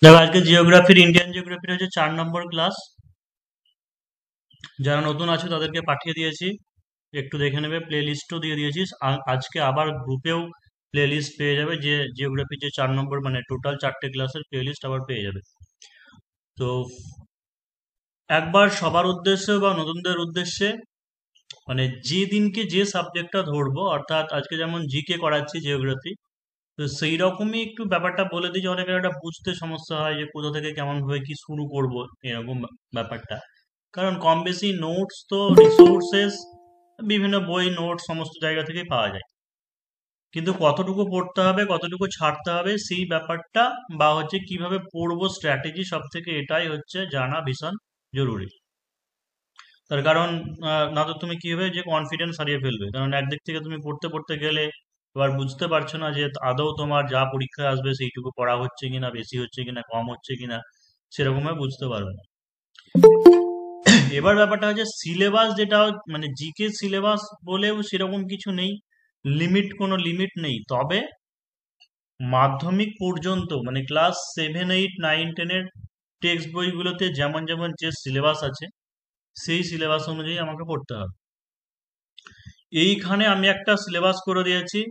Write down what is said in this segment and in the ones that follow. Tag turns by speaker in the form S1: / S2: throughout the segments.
S1: দেখো আজকে জিওগ্রাফির ইন্ডিয়ান জিওগ্রাফির হচ্ছে 4 নম্বর ক্লাস। যারা নতুন আছে তাদেরকে পাঠিয়ে দিয়েছি, একটু দেখে নেবে। প্লে লিস্টও দিয়ে দিয়েছি। আজকে আবার গ্রুপেও প্লে লিস্ট পেয়ে যাবে, যে জিওগ্রাফির যে 4 নম্বর মানে টোটাল 4টে ক্লাসের প্লে লিস্ট আবার পেয়ে যাবে। তো একবার সবার উদ্দেশ্যে বা নতুনদের উদ্দেশ্যে, মানে যে দিনকে যে সাবজেক্টটা ধরবো, অর্থাৎ আজকে যেমন জিকে করাচ্ছি জিওগ্রাফি, তো সেই রকমই একটু ব্যাপারটা বলে দিই, যে অনেকের একটা বুঝতে সমস্যা হয় যে কোথা থেকে কেমন ভাবে কি শুরু করব, এরকম ব্যাপারটা। কারণ কম বেশি নোটস তো রিসোর্সেস বিভিন্ন বই নোট সমস্ত জায়গা থেকেই পাওয়া যায়, কিন্তু কতটুকু পড়তে হবে কতটুকু ছাড়তে হবে সেই ব্যাপারটা, বা হচ্ছে কিভাবে পড়বো স্ট্র্যাটেজি, সব থেকে এটাই হচ্ছে জানা ভীষণ জরুরি। তার কারণ না তো তুমি কি হবে যে কনফিডেন্স হারিয়ে ফেলবে, কারণ একদিক থেকে তুমি পড়তে পড়তে গেলে এবার বুঝতে পারছো না যে আদৌ তোমার যা পরীক্ষায় আসবে সেইটুকু পড়া হচ্ছে কিনা, বেশি হচ্ছে কিনা, কম হচ্ছে কিনা, সেরকম ভাবে বুঝতে পারবে না। এবার ব্যাপারটা হচ্ছে সিলেবাস, যেটা মানে জিকে সিলেবাস বলেও সেরকম কিছু নেই, কোনো লিমিট নেই। তবে মাধ্যমিক পর্যন্ত মানে ক্লাস 7, 8, 9, 10-এর টেক্সট বইগুলোতে যেমন যেমন যে সিলেবাস আছে, সেই সিলেবাস অনুযায়ী আমাকে পড়তে হবে। এইখানে আমি একটা সিলেবাস করে দিয়েছি।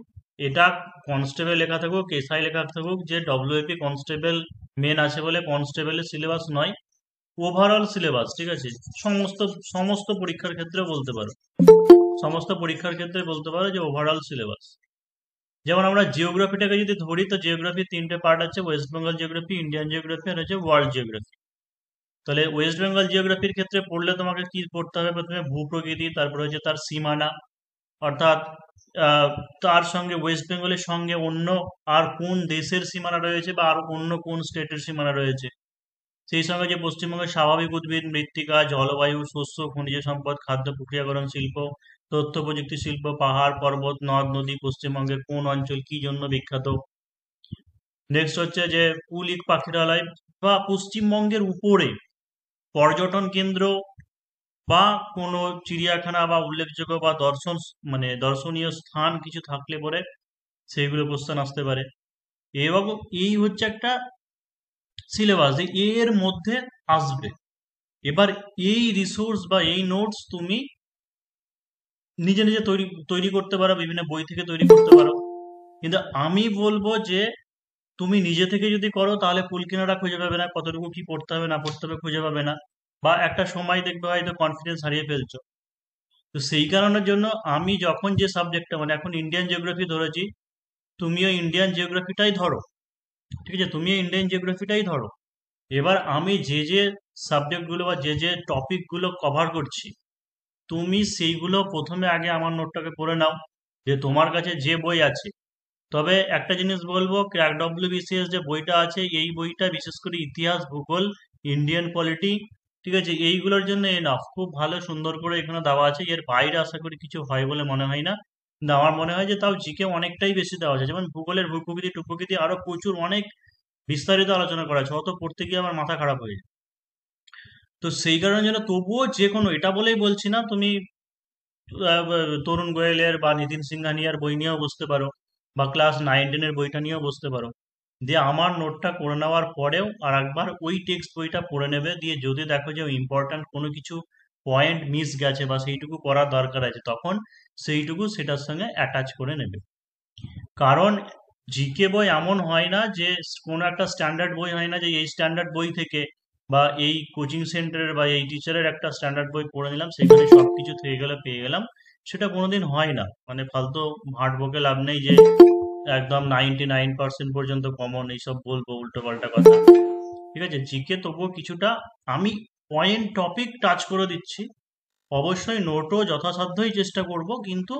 S1: এটা কনস্টেবল লেখা থাকুক, এসআই লেখা থাকুক, যে ডব্লিউএপি কনস্টেবল মেন আছে বলে কনস্টেবলের সিলেবাস নয়, ওভারঅল সিলেবাস, ঠিক আছে? সমস্ত সমস্ত পরীক্ষার ক্ষেত্রে বলতে পারো, সমস্ত পরীক্ষার ক্ষেত্রে বলতে পারো যে ওভারঅল সিলেবাস। যেমন আমরা জিওগ্রাফিটাকে যদি ধরি, তো জিওগ্রাফির 3টে পার্ট আছে: West Bengal geography, Indian geography, আর হচ্ছে ওয়ার্ল্ড জিওগ্রাফি। তাহলে ওয়েস্ট বেঙ্গল জিওগ্রাফির ক্ষেত্রে পড়লে তোমাকে কি পড়তে হবে? প্রথমে ভূপ্রকৃতি, তারপরে হচ্ছে তার সীমানা, অর্থাৎ আহ, তার সঙ্গে ওয়েস্ট বেঙ্গলের সঙ্গে অন্য আর কোন দেশের সীমানা রয়েছে, বা আর অন্য কোন স্টেটের সীমানা রয়েছে, সেই সঙ্গে যে পশ্চিমবঙ্গের স্বাভাবিক উদ্ভিদ, মৃত্তিকা, জলবায়ু, শস্য, খনিজ সম্পদ, খাদ্য প্রক্রিয়াকরণ শিল্প, তথ্য প্রযুক্তি শিল্প, পাহাড় পর্বত, নদ নদী, পশ্চিমবঙ্গের কোন অঞ্চল কি জন্য বিখ্যাত। নেক্সট হচ্ছে যে কুলিক পাখিরালয় বা পশ্চিমবঙ্গের উপরে পর্যটন কেন্দ্র বা কোনো চিড়িয়াখানা বা উল্লেখযোগ্য বা মানে দর্শনীয় স্থান কিছু থাকলে পরে সেইগুলো কোশ্চেন আসতে পারে। এবং এই হচ্ছে একটা সিলেবাস, যে এর মধ্যে আসবে। এবার এই রিসোর্স বা এই নোটস তুমি নিজে নিজে তৈরি তৈরি করতে পারো, বিভিন্ন বই থেকে তৈরি করতে পারো। কিন্তু আমি বলবো যে তুমি নিজে থেকে যদি করো, তাহলে কুল কিনারা খুঁজে পাবে না, কতটুকু কি পড়তে হবে না পড়তে হবে খুঁজে পাবে না, বা একটা সময় দেখবে হয়তো কনফিডেন্স হারিয়ে ফেলছো। তো সেই কারণের জন্য আমি যখন যে সাবজেক্টটা, মানে এখন ইন্ডিয়ান জিওগ্রাফি ধরেছি, তুমিও ইন্ডিয়ান জিওগ্রাফিটাই ধরো, ঠিক আছে? তুমিও ইন্ডিয়ান জিওগ্রাফিটাই ধরো। এবার আমি যে যে সাবজেক্টগুলো বা যে যে টপিকগুলো কভার করছি, তুমি সেইগুলো প্রথমে আগে আমার নোটটাকে পড়ে নাও, যে তোমার কাছে যে বই আছে। তবে একটা জিনিস বলবো, ক্র্যাক ডব্লিউবিসিএস যে বইটা আছে, এই বইটা বিশেষ করে ইতিহাস, ভূগোল, ইন্ডিয়ান পলিটি, ঠিক আছে, এইগুলোর জন্য এনাফ, খুব ভালো সুন্দর করে এখানে দেওয়া আছে। এর বাইরে আশা করি কিছু হয় বলে মনে হয় না, কিন্তু আমার মনে হয় যে তাও জিকে অনেকটাই বেশি দেওয়া আছে। যেমন ভূগোলের ভূপ্রকৃতি টুপ্রকৃতি আরো প্রচুর অনেক বিস্তারিত আলোচনা করা আছে, অত পড়তে গিয়ে আমার মাথা খারাপ হয়ে যায়। তো সেই কারণে যেন তবুও যে কোনো, এটা বলেই বলছি না, তুমি তরুণ গোয়েলের বা নিতিন সিংহানিয়ার বই নিয়েও বসতে পারো, বা ক্লাস 9, 10-এর বইটা নিয়েও বসতে পারো। দিয়ে আমার নোটটা করে নেওয়ার পরেও আর একবার ওই টেক্সট বইটা পড়ে নেবে। দিয়ে যদি দেখো যে ইম্পর্ট্যান্ট কোনো কিছু পয়েন্ট মিস গেছে বা সেইটুকু করার দরকার আছে, তখন সেইটুকু সেটার সঙ্গে অ্যাটাচ করে নেবে। কারণ জিকে বই এমন হয় না যে, কোনো একটা স্ট্যান্ডার্ড বই হয় না যে এই স্ট্যান্ডার্ড বই থেকে বা এই কোচিং সেন্টারের বা এই টিচারের একটা স্ট্যান্ডার্ড বই পড়ে নিলাম, সেখানে সবকিছু থেকে গেলে পেয়ে গেলাম। সেটা কোনোদিন হয় না। মানে ফালতু হার্ড বকে লাভ নেই যে একদম 99% পর্যন্ত কমন এইসব বলবো উল্টো পাল্টা কথা, ঠিক আছে? জিকে তবুও কিছুটা আমি পয়েন্ট টপিক টাচ করে দিচ্ছি। অবশ্যই নোটও যথাসাধ্যই চেষ্টা করব, কিন্তু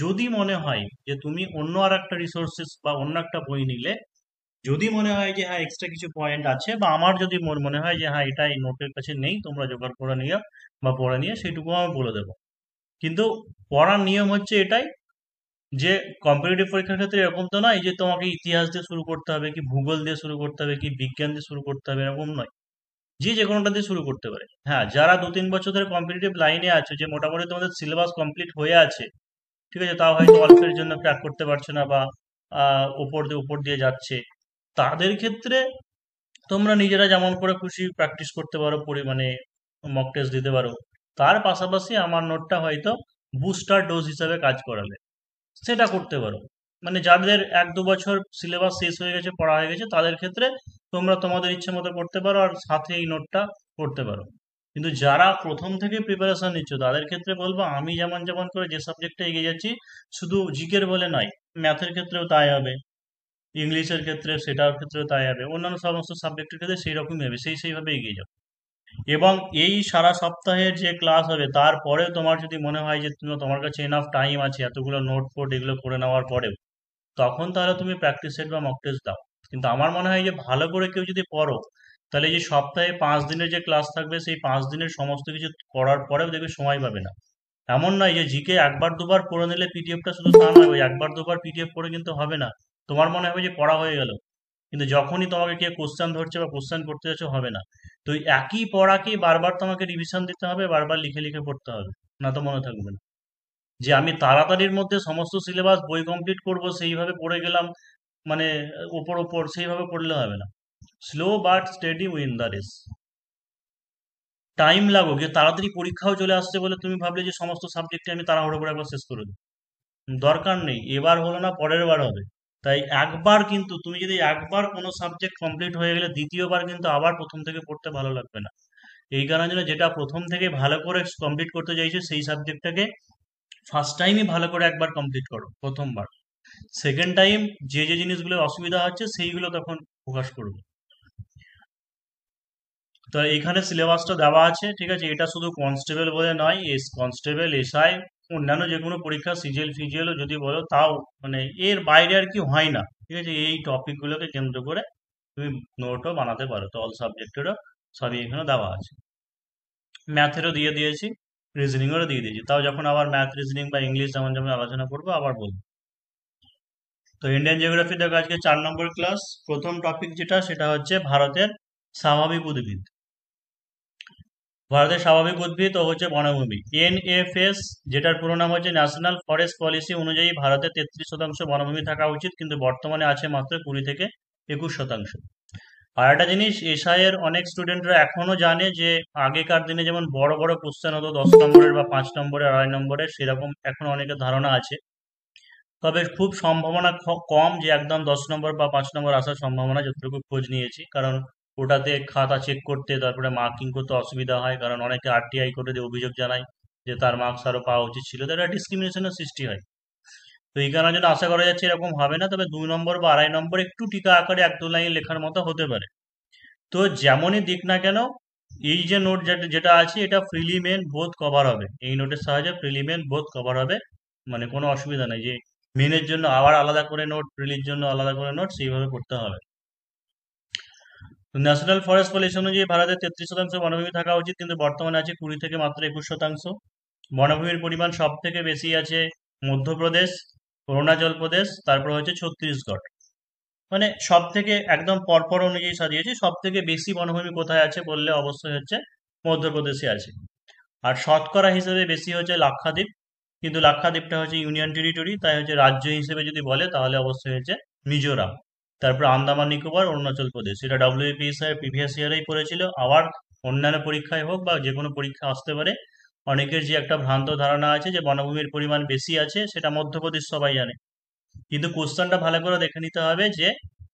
S1: যদি মনে হয় যে তুমি অন্য আর একটা রিসোর্সেস বা অন্য একটা বই নিলে, যদি মনে হয় যে হ্যাঁ এক্সট্রা কিছু পয়েন্ট আছে, বা আমার যদি মনে হয় যে হ্যাঁ এটা এই নোটের কাছে নেই, তোমরা জোগাড় করে নিও বা পড়ে নিয়ে, সেইটুকু আমি বলে দেবো। কিন্তু পড়ার নিয়ম হচ্ছে এটাই, যে কম্পিটিটিভ পরীক্ষার ক্ষেত্রে এরকম তো নয় যে তোমাকে ইতিহাস দিয়ে শুরু করতে হবে, কি ভূগোল দিয়ে শুরু করতে হবে, কি বিজ্ঞান দিয়ে শুরু করতে হবে, এরকম নয়। যে যে কোনোটা দিয়ে শুরু করতে পারে। হ্যাঁ, যারা 2-3 বছর ধরে কম্পিটিটিভ লাইনে আছে, যে মোটামুটি তোমাদের সিলেবাস কমপ্লিট হয়ে আছে, ঠিক আছে, তাও হয়তো অল্পের জন্য ক্র্যাক করতে পারছে না, বা উপর দিয়ে যাচ্ছে, তাদের ক্ষেত্রে তোমরা নিজেরা যেমন করে খুশি প্র্যাকটিস করতে পারো, মানে মক টেস্ট দিতে পারো। তার পাশাপাশি আমার নোটটা হয়তো বুস্টার ডোজ হিসাবে কাজ করালে সেটা করতে পারো। মানে যাদের 1-2 বছর সিলেবাস শেষ হয়ে গেছে, পড়া হয়ে গেছে, তাদের ক্ষেত্রে তোমরা তোমাদের ইচ্ছে মতো করতে পারো আর সাথে এই নোটটা করতে পারো। কিন্তু যারা প্রথম থেকে প্রিপারেশন নিচ্ছ তাদের ক্ষেত্রে বলবো, আমি যেমন যেমন করে যে সাবজেক্টে এগিয়ে যাচ্ছি, শুধু জিকের বলে নয়, ম্যাথের ক্ষেত্রেও তাই হবে, ইংলিশের ক্ষেত্রে সেটার ক্ষেত্রেও তাই হবে, অন্যান্য সমস্ত সাবজেক্টের ক্ষেত্রে সেই রকমই হবে, সেইভাবে এগিয়ে যাও। এবং এই সারা সপ্তাহের যে ক্লাস হবে তারপরে তোমার যদি মনে হয় যে তোমার কাছে এনাফ টাইম আছে এতগুলো নোট ফোট এগুলো করে নেওয়ার পরেও, তখন তাহলে তুমি প্র্যাকটিস সেট বা মক টেস্ট দাও। কিন্তু আমার মনে হয় যে ভালো করে কেউ যদি পড়ো, তাহলে এই যে সপ্তাহে 5 দিনের যে ক্লাস থাকবে সেই 5 দিনের সমস্ত কিছু করার পরেও দেখবে সময় পাবে না। এমন নয় যে জিকে একবার দুবার পড়ে নিলে পিডিএফটা শুধু তা নয়, ওই একবার দুবার পিডিএফ পড়ে কিন্তু হবে না। তোমার মনে হবে যে পড়া হয়ে গেল, কিন্তু যখনই তোমাকে কে কোশ্চেন ধরছে বা কোশ্চেন করতে যাচ্ছে হবে না। তো ওই একই পড়াকেই বারবার তোমাকে রিভিশন দিতে হবে, বারবার লিখে লিখে পড়তে হবে, না তো মনে থাকবে না। যে আমি তাড়াতাড়ির মধ্যে সমস্ত সিলেবাস বই কমপ্লিট করব সেইভাবে পড়ে গেলাম, মানে ওপর ওপর সেইভাবে পড়লে হবে না। Slow but steady win the race. Time লাগুক, যে তাড়াতাড়ি পরীক্ষাও চলে আসছে বলে তুমি ভাবলে যে সমস্ত সাবজেক্টে আমি তাড়াহুড়ো করে একবার শেষ করে দেবো, দরকার নেই। এবার হলো না, পরের বার হবে। তাই একবার কিন্তু তুমি যদি একবার কোনো সাবজেক্ট কমপ্লিট হয়ে গেলে দ্বিতীয়বার কিন্তু আবার প্রথম থেকে পড়তে ভালো লাগবে না। এই কারণে জন্য যেটা প্রথম থেকে ভালো করে কমপ্লিট করতে চাইছো সেই সাবজেক্টটাকে ফার্স্ট টাইমই ভালো করে একবার কমপ্লিট করো প্রথমবার। সেকেন্ড টাইম যে যে জিনিসগুলো অসুবিধা হচ্ছে সেইগুলো তখন ফোকাস করবে। তো এইখানে সিলেবাসটা দেওয়া আছে, ঠিক আছে। এটা শুধু কনস্টেবল বলে নয়, কনস্টেবল, এসআই, অন্যান্য যে কোনো পরীক্ষা, সিজিএল ফিজিএলও যদি বলো তাও, মানে এর বাইরে আর কি হয় না, ঠিক আছে। এই টপিকগুলোকে কেন্দ্র করে তুমি নোটও বানাতে পারো, তো অল সাবজেক্টেরও সবই এখানে দেওয়া আছে। ম্যাথেরও দিয়ে দিয়েছি, রিজনিংয়েরও দিয়ে দিয়েছি। তাও যখন আবার ম্যাথ, রিজনিং বা ইংলিশ যেমন যেমন আলোচনা করবো আবার বলবো। তো ইন্ডিয়ান জিওগ্রাফি দেখো আজকে 4 নম্বর ক্লাস। প্রথম টপিক যেটা, সেটা হচ্ছে ভারতের স্বাভাবিক উদ্ভিদ। ভারতের স্বাভাবিক উদ্ভিদ ও হচ্ছে বনভূমি, এনএফএস, যেটার পুরো নাম হচ্ছে ন্যাশনাল ফরেস্ট পলিসি অনুযায়ী ভারতে 33% বনভূমি থাকা উচিত, কিন্তু বর্তমানে আছে মাত্র 20 থেকে 21%। আর একটা জিনিস, এসআই এর অনেক স্টুডেন্টরা এখনো জানে যে আগেকার দিনে যেমন বড় বড় কোশ্চেন হতো 10 নম্বরের বা 5 নম্বরের, 2.5 নম্বরের, সেরকম এখন অনেকের ধারণা আছে। তবে খুব সম্ভাবনা কম যে একদম 10 নম্বর বা 5 নম্বর আসার সম্ভাবনা, যতটুকু খোঁজ নিয়েছি। কারণ ওটাতে খাতা চেক করতে, তারপরে মার্কিং করতে অসুবিধা হয়, কারণ অনেকে আরটিআই করে দিয়ে অভিযোগ জানায় যে তার মার্কস আরো পাওয়া উচিত ছিল, তো একটা ডিসক্রিমিনেশনের সৃষ্টি হয়। তো এই কারণে জন্য আশা করা যাচ্ছে এরকম হবে না, তবে 2 নম্বর বা 2.5 নম্বর একটু টিকা আকারে 1-2 লাইন লেখার মতো হতে পারে। তো যেমনই দিক না কেন, এই যে নোট যেটা যেটা আছে এটা প্রিলিমেন বোথ কভার হবে, এই নোটের সাহায্যে প্রিলিমেন বোথ কভার হবে। মানে কোনো অসুবিধা নেই যে মেনের জন্য আবার আলাদা করে নোট, প্রিলির জন্য আলাদা করে নোট, সেইভাবে করতে হবে। ন্যাশনাল ফরেস্ট পলিসি অনুযায়ী ভারতের 33% বনভূমি থাকা উচিত, কিন্তু বর্তমানে আছে 20 থেকে মাত্র 21%। বনভূমির পরিমাণ সব থেকে বেশি আছে মধ্যপ্রদেশ, অরুণাচল প্রদেশ, তারপর হচ্ছে ছত্তিশগড়। মানে সব থেকে একদম পরপর অনুযায়ী সাজিয়েছি, সব থেকে বেশি বনভূমি কোথায় আছে বললে অবশ্যই হচ্ছে মধ্যপ্রদেশে আছে। আর শতকরা হিসেবে বেশি হচ্ছে লাক্ষাদ্বীপ, কিন্তু লাক্ষাদ্বীপটা হচ্ছে ইউনিয়ন টেরিটরি, তাই হচ্ছে রাজ্য হিসেবে যদি বলে তাহলে অবশ্যই হচ্ছে মিজোরাম। তারপর আন্দামান নিকোবর, অরুণাচল প্রদেশ, এটা ডব্লিউপিএসআই প্রিভিয়াস ইয়ারেই পড়েছিল। আবার অন্যান্য পরীক্ষায় হোক বা যে কোনো পরীক্ষা আসতে পারে, অনেকের যে একটা ভ্রান্ত ধারণা আছে যে বনভূমির পরিমাণ বেশি আছে, সেটা মধ্যপ্রদেশ সবাই জানে। কিন্তু কোশ্চেনটা ভালো করে দেখে নিতে হবে যে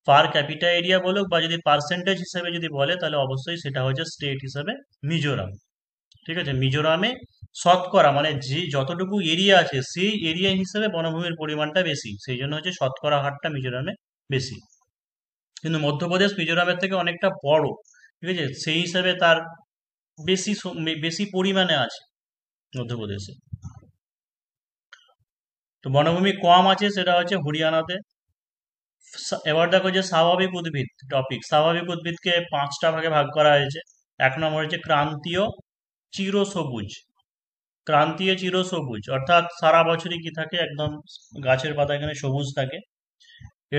S1: পার ক্যাপিটা এরিয়া বলুক বা যদি পার্সেন্টেজ হিসেবে যদি বলে, তাহলে অবশ্যই সেটা হচ্ছে স্টেট হিসেবে মিজোরাম। ঠিক আছে, মিজোরামে শতকরা মানে যে যতটুকু এরিয়া আছে সেই এরিয়া হিসেবে বনভূমির পরিমাণটা বেশি, সেই জন্য হচ্ছে শতকরা হারটা মিজোরামে বেশি। কিন্তু মধ্যপ্রদেশ মিজোরামের থেকে অনেকটা বড়, ঠিক আছে, সেই হিসাবে তার বেশি পরিমাণে আছে মধ্যপ্রদেশে। তো বনভূমি কম আছে সেটা হচ্ছে হরিয়ানাতে। এবার দেখো যে স্বাভাবিক উদ্ভিদ টপিক, স্বাভাবিক উদ্ভিদকে 5টা ভাগে ভাগ করা হয়েছে। 1 নম্বর হচ্ছে ক্রান্তীয় চিরসবুজ। ক্রান্তীয় চিরসবুজ অর্থাৎ সারা বছরই কি থাকে, একদম গাছের পাতা এখানে সবুজ থাকে।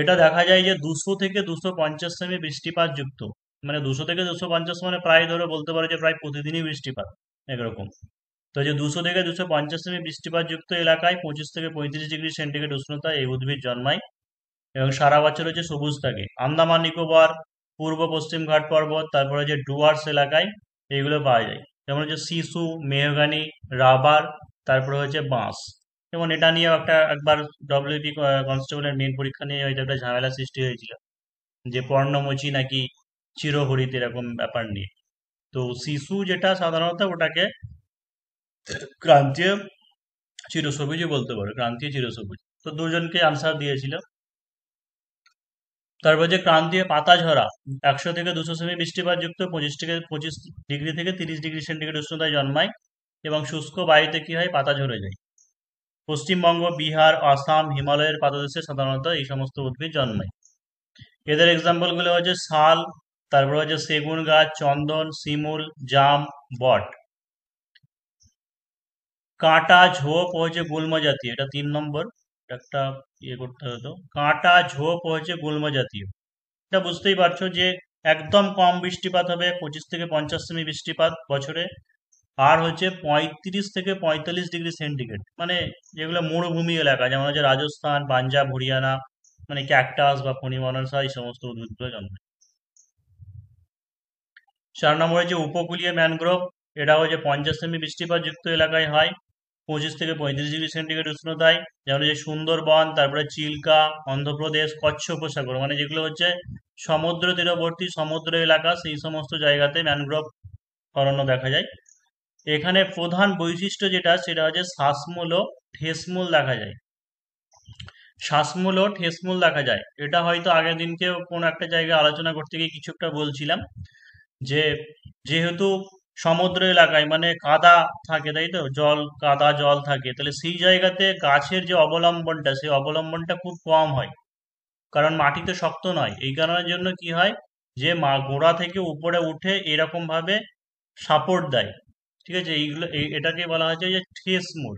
S1: এটা দেখা যায় যে 200 থেকে 250 সেমি বৃষ্টিপাত যুক্ত, মানে 200 থেকে 250 মানে প্রায় ধরে বলতে পারো যে প্রায় প্রতিদিনই বৃষ্টিপাত একরকম। তো যে 200 থেকে 250 সেমি বৃষ্টিপাত যুক্ত এলাকায় 25 থেকে 35 ডিগ্রি সেন্টিগ্রেড উষ্ণতা এই উদ্ভিদ জন্মায় এবং সারা বছর হচ্ছে সবুজ থাকে। আন্দামান নিকোবর পূর্ব পশ্চিম ঘাট পর্বত, তারপরে যে ডুয়ার্স এলাকায় এইগুলো পাওয়া যায়। যেমন হচ্ছে শিশু, মেহগানি, রাবার, তারপরে হচ্ছে বাঁশ। যেমন এটা নিয়েও একবার ডব্লিউপি কনস্টেবলের মেন পরীক্ষা নিয়ে হয়তো একটা ঝামেলা সৃষ্টি হয়েছিল, যে পর্ণমোচী নাকি চিরহরিত, এরকম ব্যাপার নিয়ে। তো শিশু যেটা সাধারণত ওটাকে ক্রান্তীয় চিরসবুজই বলতে পারো, ক্রান্তীয় চিরসবুজ। তো দুজনকে আনসার দিয়েছিল। তারপর যে ক্রান্তীয় পাতাঝরা, 100 থেকে 200 সেমি বৃষ্টিপাত যুক্ত, 25 ডিগ্রি থেকে 30 ডিগ্রি সেন্টিগ্রেড উষ্ণতায় জন্মায় এবং শুষ্ক বায়ুতে কি হয়, পাতা ঝরে যায়। পশ্চিমবঙ্গ, বিহার, আসাম, হিমালয়ের পাদদেশে সাধারণত এই সমস্ত উদ্ভিদ জন্মায়। এদের এক্সাম্পল গুলো হচ্ছে শাল, তারপর হচ্ছে সেগুন গাছ, চন্দন, শিমুল, জাম, বট। কাঁটা, ঝোপ ও হচ্ছে গুল্ম জাতীয়, এটা 3 নম্বর, একটা ইয়ে করতে হতো। কাঁটা, ঝোপ ও হচ্ছে গুল্ম জাতীয়, এটা বুঝতেই পারছো যে একদম কম বৃষ্টিপাত হবে, 25 থেকে 50 সেমি বৃষ্টিপাত বছরে। আর হচ্ছে 35 থেকে 45 ডিগ্রি সেন্টিগ্রেড, মানে যেগুলো মরুভূমি এলাকা, যেমন হচ্ছে রাজস্থান, পাঞ্জাব, হরিয়ানা, মানে ক্যাকটাস বা ফণিমনসা, এই সমস্ত উদ্ভিদগুলো জন্মায়। 4 নম্বরে যে উপকূলীয় ম্যানগ্রোভ, এটা হচ্ছে 50 সেমি বৃষ্টিপাত যুক্ত এলাকায় হয়, 25 থেকে 35 ডিগ্রি সেন্টিগ্রেড উষ্ণতায়। যেমন হচ্ছে সুন্দরবন, তারপরে চিল্কা, অন্ধ্রপ্রদেশ, কচ্ছ উপসাগর, মানে যেগুলো হচ্ছে সমুদ্র তীরবর্তী সমুদ্র এলাকা, সেই সমস্ত জায়গাতে ম্যানগ্রোভ অরণ্য দেখা যায়। এখানে প্রধান বৈশিষ্ট্য যেটা, সেটা হচ্ছে শ্বাসমূল ও ঠেসমূল দেখা যায়। শ্বাসমূল ও ঠেসমূল দেখা যায়, এটা হয়তো আগের দিনকে কোনো একটা জায়গায় আলোচনা করতে গিয়ে কিছু একটা বলছিলাম, যে যেহেতু সমুদ্র এলাকায় মানে কাদা থাকে, তাই তো, জল, কাদা জল থাকে, তাহলে সেই জায়গাতে গাছের যে অবলম্বনটা, সেই অবলম্বনটা খুব কম হয়, কারণ মাটি তো শক্ত নয়। এই কারণের জন্য কি হয়, যে গোড়া থেকে উপরে উঠে এরকম ভাবে সাপোর্ট দেয়। ঠিক আছে, এইগুলো এটাকে বলা হচ্ছে যে ঠেসমূল।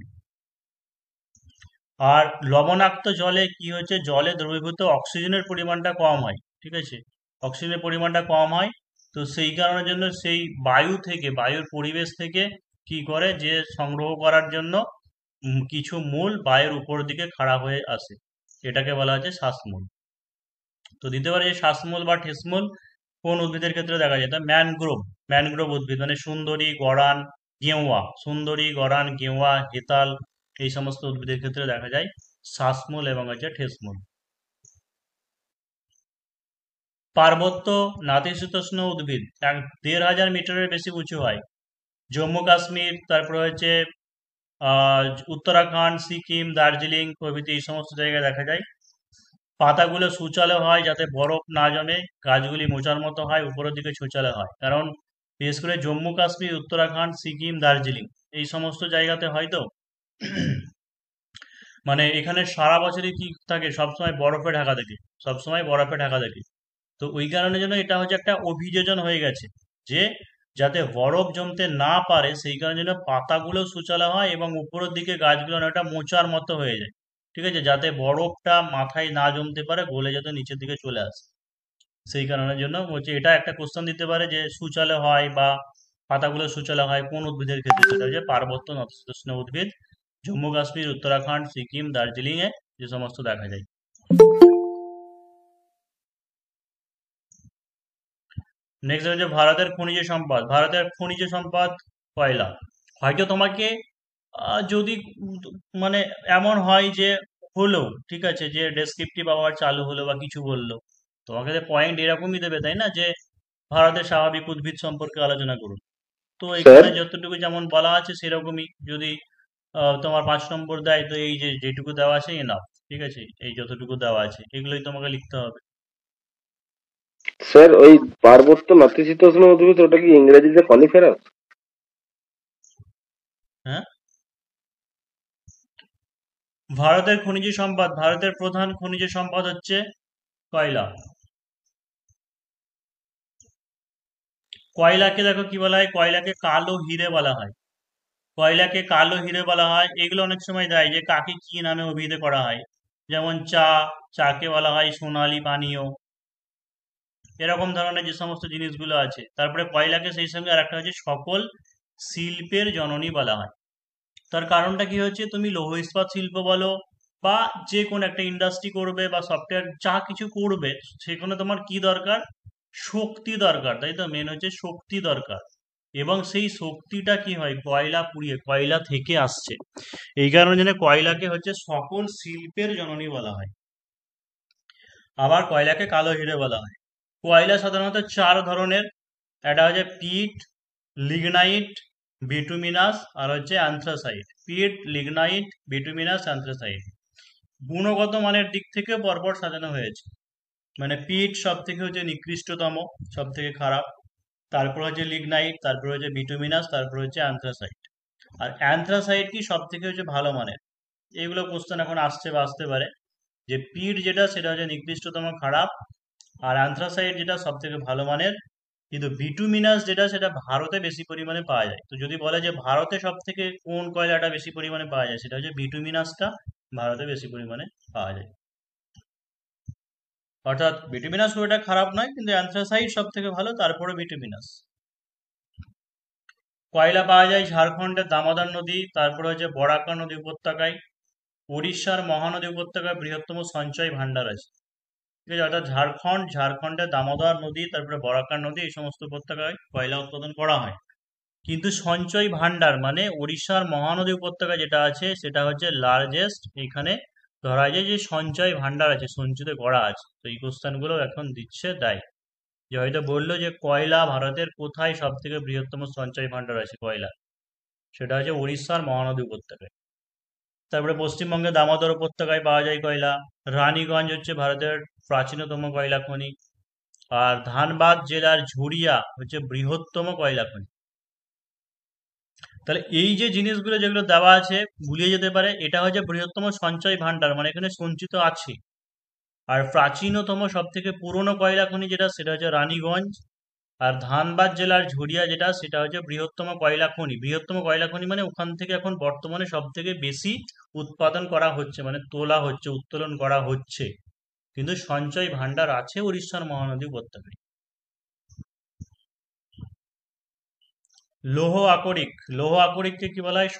S1: আর লবণাক্ত জলে কি হচ্ছে, জলে দ্রবীভূত অক্সিজেনের পরিমাণটা কম হয়। ঠিক আছে, অক্সিজেনের পরিমাণটা কম হয়, তো সেই কারণের জন্য সেই বায়ু থেকে, বায়ুর পরিবেশ থেকে কি করে, যে সংগ্রহ করার জন্য কিছু মূল বায়ুর উপর দিকে খাড়া হয়ে আসে, এটাকে বলা হচ্ছে শ্বাসমূল। তো দিতে পারে যে শ্বাসমূল বা ঠেসমূল কোন উদ্ভিদের ক্ষেত্রে দেখা যায়, তা ম্যানগ্রোভ, ম্যানগ্রোভ উদ্ভিদ মানে সুন্দরী, গড়ান, গেওয়া, সুন্দরী, গড়ান, গেওয়া, হেতাল, এই সমস্ত উদ্ভিদের ক্ষেত্রে দেখা যায় শ্বাসমূল এবং হচ্ছে ঠেসমূল। পার্বত্য নাতিশীতোষ্ণ উদ্ভিদ 1500 মিটারের বেশি উঁচু হয়। জম্মু কাশ্মীর, তারপরে হচ্ছে উত্তরাখণ্ড, সিকিম, দার্জিলিং প্রভৃতি এই সমস্ত জায়গায় দেখা যায়। পাতাগুলো সূচালো হয় যাতে বরফ না জমে, গাছগুলি মোচার মতো হয়, উপরের দিকে ছুচালো হয়। কারণ বিশেষ করে জম্মু কাশ্মীর, উত্তরাখণ্ড, সিকিম, দার্জিলিং এই সমস্ত জায়গাতে হয়তো মানে এখানে সারা বছরই কি থাকে, সবসময় বরফে ঢাকা থাকে, সবসময় বরফে ঢাকা থাকে। তো ওই কারণের জন্য এটা হচ্ছে একটা অভিযোজন হয়ে গেছে, যে যাতে বরফ জমতে না পারে সেই কারণের জন্য পাতাগুলো সূচালো হয় এবং উপরের দিকে গাছগুলো অনেকটা মোচার মতো হয়ে যায়। ঠিক আছে, যাতে বরফটা মাথায় না জমতে পারে, গলে যাতে নিচের দিকে চলে আসে, সেই কারণের জন্য হচ্ছে। এটা একটা কোশ্চেন দিতে পারে যে সূচালো হয় বা পাতাগুলো সূচালো হয় কোন উদ্ভিদের ক্ষেত্রে, সেটা হচ্ছে পার্বত্য নাতিশীতোষ্ণ উদ্ভিদ, জম্মু কাশ্মীর, উত্তরাখণ্ড, সিকিম, দার্জিলিং এ যে সমস্ত দেখা যায়। নেক্সট হচ্ছে ভারতের খনিজ সম্পদ। ভারতের খনিজ সম্পদ কয়লা। হয়তো তোমাকে যদি মানে এমন হয় যে হলো, ঠিক আছে, যে ডেসক্রিপটিভ আবার চালু হলো বা কিছু বললো, তোমাকে পয়েন্ট এরকমই দেবে, তাই না, যে ভারতের স্বাভাবিক উদ্ভিদ সম্পর্কে আলোচনা করুন। তো
S2: স্যার।
S1: এখানে যতটুকু যেমন বলা আছে সেরকমই, যদি তোমার 5 নম্বর দেয়, তো এই যে যেটুকু দেওয়া আছে এনাফ। ঠিক আছে, এই যতটুকু দেওয়া আছে এগুলোই তোমাকে লিখতে হবে।
S2: স্যার, ওই পার্বত্য নাতিশীতোষ্ণ উদ্ভিদ ওটা কি ইংরেজিতে কনিফেরাস?
S1: হ্যাঁ, ভারতের খনিজ সম্পদ, ভারতের প্রধান খনিজ সম্পদ হচ্ছে কয়লা। কয়লাকে দেখো কি বলা হয়, কয়লাকে কালো হিরে বলা হয়। কয়লাকে কালো হিরে বলা হয়। এগুলো অনেক সময় দেয় যে কাকে কি নামে অভিহিত করা হয়, যেমন চাকে বলা হয় সোনালী পানীয়, এরকম ধরনের যে সমস্ত জিনিসগুলো আছে। তারপরে কয়লাকে সেই সঙ্গে আর একটা হচ্ছে সকল শিল্পের জননী বলা হয়। তার কারণটা কি হচ্ছে, তুমি লৌহ ইস্পাত শিল্প বলো বা যে কোনো একটা ইন্ডাস্ট্রি করবে বা সফটওয়্যার যা কিছু করবে, সেখানে তোমার কি দরকার, শক্তি দরকার, তাই তো, মেন হচ্ছে শক্তি দরকার। এবং সেই শক্তিটা কি হয়, কয়লা পুড়িয়ে, কয়লা থেকে আসছে। এই কারণে জন্য কয়লাকে হচ্ছে সকল শিল্পের জননী বলা হয়। আবার কয়লাকে কালো হিরে বলা হয়। কয়লা সাধারণত চার ধরনের। একটা হচ্ছে পিট, লিগনাইট, বিটুমিনাস আর হচ্ছে অ্যান্থ্রাসাইট। পিট, লিগনাইট, বিটুমিনাস, অ্যান্থ্রাসাইট। গুণগত মানের দিক থেকে পরপর সাজানো হয়েছে। মানে পিট সব থেকে হচ্ছে নিকৃষ্টতম, সব থেকে খারাপ। তারপর হচ্ছে লিগনাইট, তারপর হচ্ছে বিটুমিনাস, তারপর হচ্ছে অ্যান্থ্রাসাইট। আর অ্যান্থ্রাসাইট কি সব থেকে হচ্ছে ভালো মানের। এগুলো কোশ্চেন এখন আসছে বা আসতে পারে, যে পিট যেটা সেটা হচ্ছে নিকৃষ্টতম, খারাপ। আর অ্যান্থ্রাসাইট যেটা সব থেকে ভালো মানের। কিন্তু বিটুমিনাস যেটা, সেটা ভারতে বেশি পরিমাণে পাওয়া যায়। তো যদি বলে যে ভারতে সব থেকে কোন কয়লাটা বেশি পরিমাণে পাওয়া যায়, সেটা হচ্ছে বিটুমিনাসটা ভারতে বেশি পরিমাণে পাওয়া যায়। অর্থাৎ বিটুমিনাস খুব একটা খারাপ নয়, কিন্তু অ্যান্থ্রাসাইট সব থেকে ভালো, তারপরে বিটুমিনাস। কয়লা পাওয়া যায় ঝাড়খণ্ডের দামোদর নদী, তারপরে হচ্ছে বরাকা নদী উপত্যকায়। উড়িষ্যার মহানদী উপত্যকায় বৃহত্তম সঞ্চয় ভান্ডার আছে। ঠিক আছে, অর্থাৎ ঝাড়খণ্ডের দামোদর নদী, তারপরে বরাকা নদী, এই সমস্ত উপত্যকায় কয়লা উৎপাদন করা হয়। কিন্তু সঞ্চয় ভান্ডার মানে উড়িষ্যার মহানদী উপত্যকা যেটা আছে, সেটা হচ্ছে লার্জেস্ট। এখানে ধরা যায় যে সঞ্চয় ভান্ডার আছে, সঞ্চিত করা আছে। তো এই কোশ্চেন গুলো এখন দিচ্ছে দেয়, যে হয়তো বললো যে কয়লা ভারতের কোথায় সব থেকে বৃহত্তম সঞ্চয় ভান্ডার আছে কয়লা, সেটা হচ্ছে উড়িষ্যার মহানদী উপত্যকায়। তারপরে পশ্চিমবঙ্গে দামোদর উপত্যকায় পাওয়া যায় কয়লা। রানীগঞ্জ হচ্ছে ভারতের প্রাচীনতম কয়লা খনি। আর ধানবাদ জেলার ঝুরিয়া হচ্ছে বৃহত্তম কয়লা খনি। তাহলে এই যে জিনিসগুলো যেগুলো দেওয়া আছে, ভুলিয়ে যেতে পারে, এটা হচ্ছে বৃহত্তম সঞ্চয় ভান্ডার, মানে এখানে সঞ্চিত আছে। আর প্রাচীনতম সব থেকে পুরনো কয়লা খনি যেটা, সেটা হচ্ছে রানীগঞ্জ। আর ধানবাদ জেলার ঝুরিয়া যেটা, সেটা হচ্ছে বৃহত্তম কয়লা খনি। বৃহত্তম কয়লা খনি মানে ওখান থেকে এখন বর্তমানে সব থেকে বেশি উৎপাদন করা হচ্ছে, মানে তোলা হচ্ছে, উত্তোলন করা হচ্ছে। কিন্তু সঞ্চয় ভান্ডার আছে উড়িষ্যার মহানদী উপত্যকায়। লৌহ আকরিক, লৌহ আকরিককে কি বলা হয়?